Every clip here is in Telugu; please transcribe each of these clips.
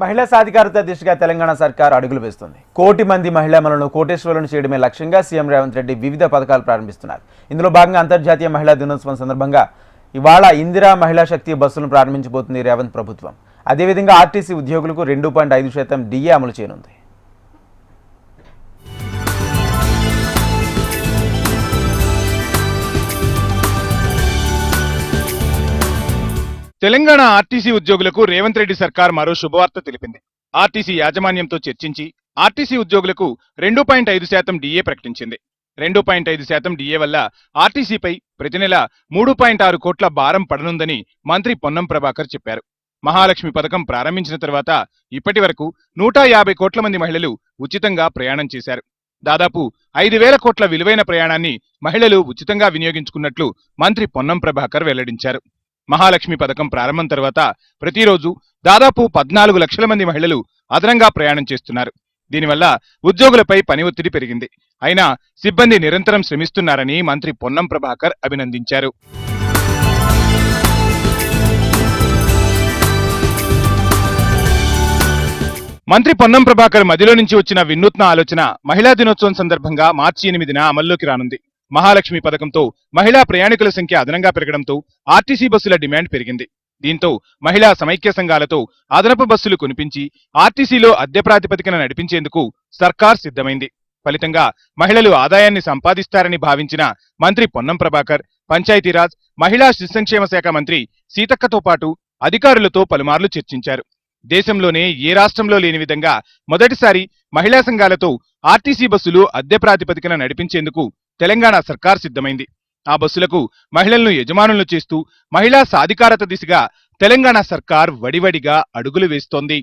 మహిళా సాధికారత దిశగా తెలంగాణ సర్కార్ అడుగులు వేస్తుంది. 1 కోటి మంది మహిళలను కోటేశ్వరులను చేయడమే లక్ష్యంగా సీఎం రేవంత్ రెడ్డి వివిధ పథకాలు ప్రారంభిస్తున్నారు. ఇందులో భాగంగా అంతర్జాతీయ మహిళా దినోత్సవం సందర్భంగా ఇవాళ ఇందిరా మహిళా శక్తి బస్సులను ప్రారంభించబోతుంది రేవంత్ ప్రభుత్వం. అదేవిధంగా ఆర్టీసీ ఉద్యోగులకు 2.5% డిఏ అమలు చేయనుంది. తెలంగాణ ఆర్టీసీ ఉద్యోగులకు రేవంత్ రెడ్డి సర్కార్ మరో శుభవార్త తెలిపింది. ఆర్టీసీ యాజమాన్యంతో చర్చించి ఆర్టీసీ ఉద్యోగులకు 2.5% డిఏ ప్రకటించింది. 2.5% డిఏ వల్ల ఆర్టీసీపై ప్రతి నెల 3.6 కోట్ల భారం పడనుందని మంత్రి పొన్నం ప్రభాకర్ చెప్పారు. మహాలక్ష్మి పథకం ప్రారంభించిన తర్వాత ఇప్పటి వరకు 150 కోట్ల మంది మహిళలు ఉచితంగా ప్రయాణం చేశారు. దాదాపు 5,000 కోట్ల విలువైన ప్రయాణాన్ని మహిళలు ఉచితంగా వినియోగించుకున్నట్లు మంత్రి పొన్నం ప్రభాకర్ వెల్లడించారు. మహాలక్ష్మి పథకం ప్రారంభం తర్వాత ప్రతిరోజు దాదాపు 14 లక్షల మంది మహిళలు అదనంగా ప్రయాణం చేస్తున్నారు. దీనివల్ల ఉద్యోగులపై పని ఒత్తిడి పెరిగింది. అయినా సిబ్బంది నిరంతరం శ్రమిస్తున్నారని మంత్రి పొన్నం ప్రభాకర్ అభినందించారు. మంత్రి పొన్నం ప్రభాకర్ మదిలో నుంచి వచ్చిన వినూత్న ఆలోచన మహిళా దినోత్సవం సందర్భంగా మార్చి 8న అమల్లోకి రానుంది. మహాలక్ష్మి పథకంతో మహిళా ప్రయాణికుల సంఖ్య అదనంగా పెరగడంతో ఆర్టీసీ బస్సుల డిమాండ్ పెరిగింది. దీంతో మహిళా సమైక్య సంఘాలతో అదనపు బస్సులు కొనిపించి ఆర్టీసీలో అద్దె ప్రాతిపదికన నడిపించేందుకు సర్కార్ సిద్ధమైంది. ఫలితంగా మహిళలు ఆదాయాన్ని సంపాదిస్తారని భావించిన మంత్రి పొన్నం ప్రభాకర్ పంచాయతీరాజ్, మహిళా శిశు సంక్షేమ శాఖ మంత్రి సీతక్కతో పాటు అధికారులతో పలుమార్లు చర్చించారు. దేశంలోనే ఏ రాష్ట్రంలో లేని విధంగా మొదటిసారి మహిళా సంఘాలతో ఆర్టీసీ బస్సులు అద్దె ప్రాతిపదికన నడిపించేందుకు తెలంగాణ సర్కార్ సిద్ధమైంది. ఆ బస్సులకు మహిళలను యజమానులు చేస్తూ మహిళా సాధికారత దిశగా తెలంగాణ సర్కార్ వడివడిగా అడుగులు వేస్తోంది.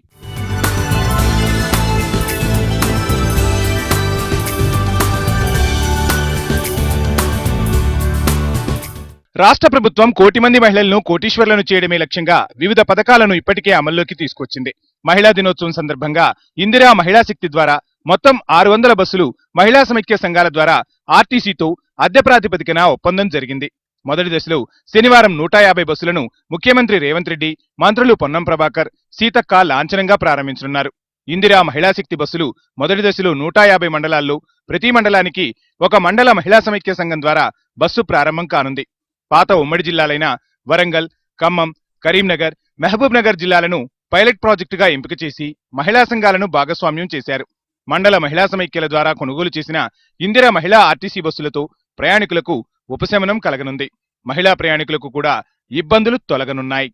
రాష్ట్ర ప్రభుత్వం 1 కోటి మంది మహిళలను కోటీశ్వర్లను చేయడమే లక్ష్యంగా వివిధ పథకాలను ఇప్పటికే అమల్లోకి తీసుకొచ్చింది. మహిళా దినోత్సవం సందర్భంగా ఇందిరా మహిళా శక్తి ద్వారా మొత్తం 600 బస్సులు మహిళా సమైక్య సంఘాల ద్వారా ఆర్టీసీతో అద్దె ప్రాతిపదికన ఒప్పందం జరిగింది. మొదటి దశలో శనివారం 150 బస్సులను ముఖ్యమంత్రి రేవంత్ రెడ్డి, మంత్రులు పొన్నం ప్రభాకర్, సీతక్క లాంఛనంగా ప్రారంభించనున్నారు. ఇందిరా మహిళా శక్తి బస్సులు మొదటి దశలో 150 మండలాల్లో ప్రతి మండలానికి ఒక మండల మహిళా సమైక్య సంఘం ద్వారా బస్సు ప్రారంభం కానుంది. పాత ఉమ్మడి జిల్లాలైన వరంగల్, ఖమ్మం, కరీంనగర్, మహబూబ్ నగర్ జిల్లాలను పైలట్ ప్రాజెక్టుగా ఎంపిక చేసి మహిళా సంఘాలను భాగస్వామ్యం చేశారు. మండల మహిళా సమైక్యల ద్వారా కొనుగోలు చేసిన ఇందిరా మహిళా ఆర్టీసీ బస్సులతో ప్రయాణికులకు ఉపశమనం కలగనుంది. మహిళా ప్రయాణికులకు కూడా ఇబ్బందులు తొలగనున్నాయి.